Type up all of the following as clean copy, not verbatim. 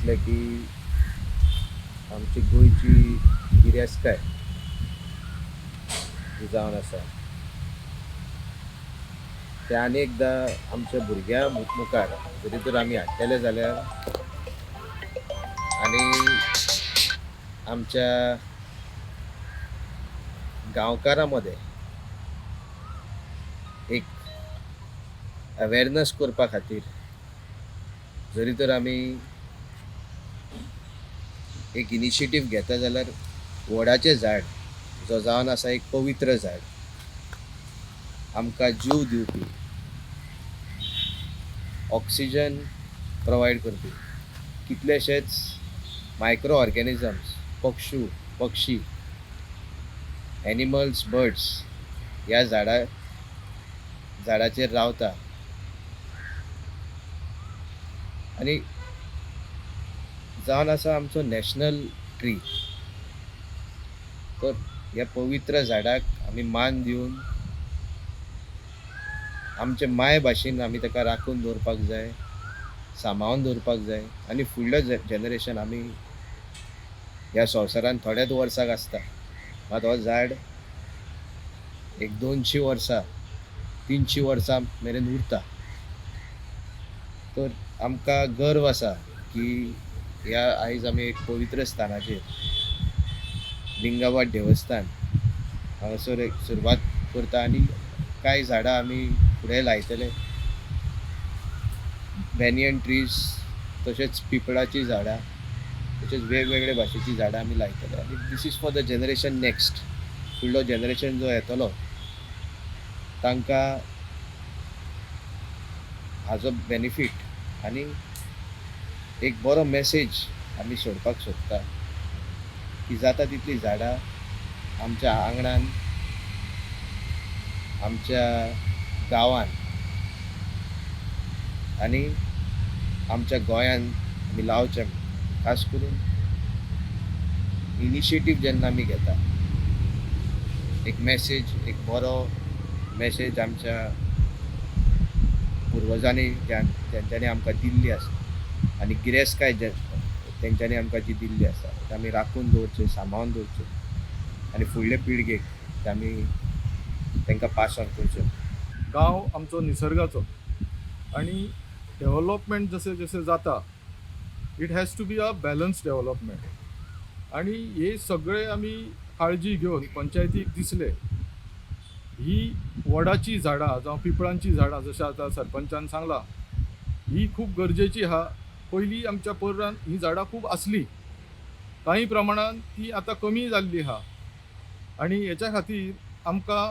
म्हटलें की आमची गोंयची गिरेस्तकाय जी जावन आसा ते आनी एकदां आमच्या भुरग्यां मुखार जरी तर आमी हाडटले जाल्यार आनी आमच्या गांवकारां मदें एक अवेरनेस करपा खातीर जरी तर आमी एक इनिशिएटीव घेता जाल्यार वडाचें झाड जो जावन आसा एक पवित्र झाड आमकां जीव दिवपी ऑक्सिजन प्रोवायड करपी कितलेशेच मायक्रो ऑर्गेनिजम्स पक्षी एनिमल्स बर्ड्स ह्या झाडाचेर रावता आनी जावन आसा आमचो नॅशनल ट्री. तर ह्या पवित्र झाडाक आमी मान दिवन आमचे माय भाशेन आमी ताका राखून दवरपाक जाय, सांबाळून दवरपाक जाय आनी फुडलें जनरेशन आमी ह्या संवसारान थोड्याच वर्साक आसता मात हो झाड एक 200 वर्सां 300 वर्सां मेरेन उरता. तर आमकां गर्व आसा की ह्या आयज आमी एक पवित्र स्थानाचेर लिंगावाट देवस्थान हांगासर एक सुरवात करता आनी कांय झाडां आमी फुडें लायतले. बॅनियन ट्रीज तशेंच पिपळाची झाडां तशेंच वेगवेगळे भाशेची झाडां आमी लायतले आनी this is for the generation next. फुडलो जनरेशन जो येतलो तांकां हाजो बेनिफीट आनी एक बरो मेसेज आमी सोडपाक सोदता की जाता तितली झाडां आमच्या आंगणान आमच्या गांवान आनी आमच्या गोंयान आमी लावचें. खास करून इनिशिएटीव जेन्ना आमी घेता एक मेसेज एक बरो मेसेज आमच्या पुर्वजांनी तेंच्यांनी आमकां दिल्ली आसा आनी गिरेस्तकाय तेंच्यांनी आमकां जी दिल्ली आसा ते आमी राखून दवरचें, सांबाळून दवरचें आनी फुडले पिळगेक ते आमी तांकां पास ऑन करचें. गांव आमचो निसर्गाचो आनी डेव्हलपमेंट जशें जशें जाता it has to be a balance development आनी हे सगळे आमी काळजी घेवन पंचायतीक दिसले ही वडाची झाडां जावं पिपळांची झाडां जशें आतां सरपंचान सांगलां ही खूब गरजेची आहा. पयलीं आमच्या पर्रान ही झाडां खूब आसली, कांय प्रमाणान ती आतां कमी जाल्ली आहा आनी हेच्या खातीर आमकां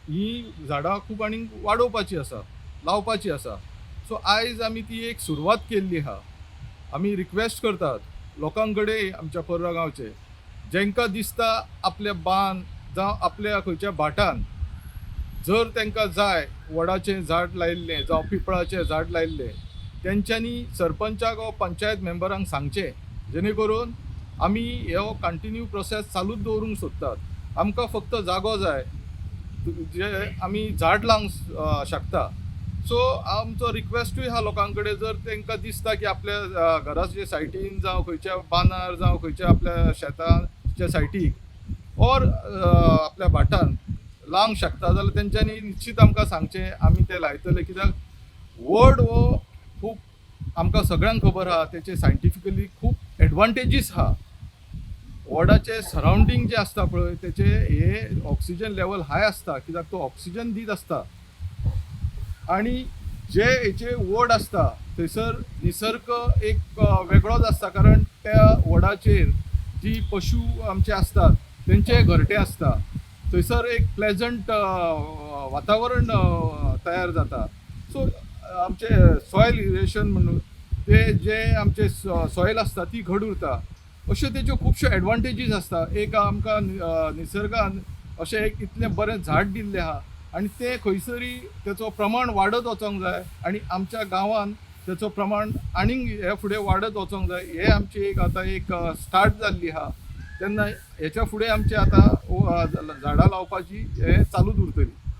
ही झाडां खूब आनीक वाडोवपाची आसा, लावपाची आसा. सो आयज आमी ती एक सुरवात केल्ली आहा. आमी रिक्वेस्ट करतात लोकां कडेन आमच्या पर्रा गांवचे जेंकां दिसता आपल्या बान जावं आपल्या खंयच्या भाटान जर तांकां जाय वडाचें झाड लायिल्लें जावं पिपळाचें झाड लायिल्लें तेंच्यांनी सरपंचाक वा पंचायत मेंबरांक सांगचें जेणे करून आमी हो कंटिन्यू प्रोसेस चालूच दवरूंक सोदतात. आमकां फक्त जागो जाय जे आमी झाड लावंक शकता. सो आमचो रिक्वेस्टूय आहा लोकां कडेन जर तांकां दिसता की आपल्या घराच्या सायटीन जावं खंयच्या बांदार जावं खंयच्या आपल्या शेताच्या सायटीक ऑर आपल्या भाटान लावंक शकता जाल्यार तेंच्यांनी निश्चित आमकां सांगचें, आमी ते लायतले. कित्याक वड हो खूब आमकां सगळ्यांक खबर आहा तेचे सायंटिफिकली खूब एडवांटेजीस आहा. वडाचे सरावंडींग जे आसता पळय तेचे हे ऑक्सिजन लेवल हाय आसता कित्याक तो ऑक्सिजन दीत आसता आनी जे हेचे वड आसता थंयसर निसर्ग एक वेगळोच आसता कारण त्या वडाचेर जी पशु आमचे आसतात तेंचे घरटे आसता. थंयसर एक प्लेजंट वातावरण तयार जाता. सो आमचे सॉयल इरेशन म्हणून ते जे आमचे सॉयल आसता ती घड उरता. अश्यो तेज्यो खुबश्यो एडवांटेजीस आसता. एक आमकां निसर्गान अशें एक इतलें बरें झाड दिल्लें आहा आनी ते खंयसरी तेचो प्रमाण वाडत वचोंक जाय आनी आमच्या गांवान तेचो प्रमाण आनीक हे फुडें वाडत वचोंक जाय. हे आमची एक आतां एक स्टार्ट जाल्ली आहा. तेन्ना हेच्या फुडें आमचे आतां झाडां लावपाची हे चालूच उरतली.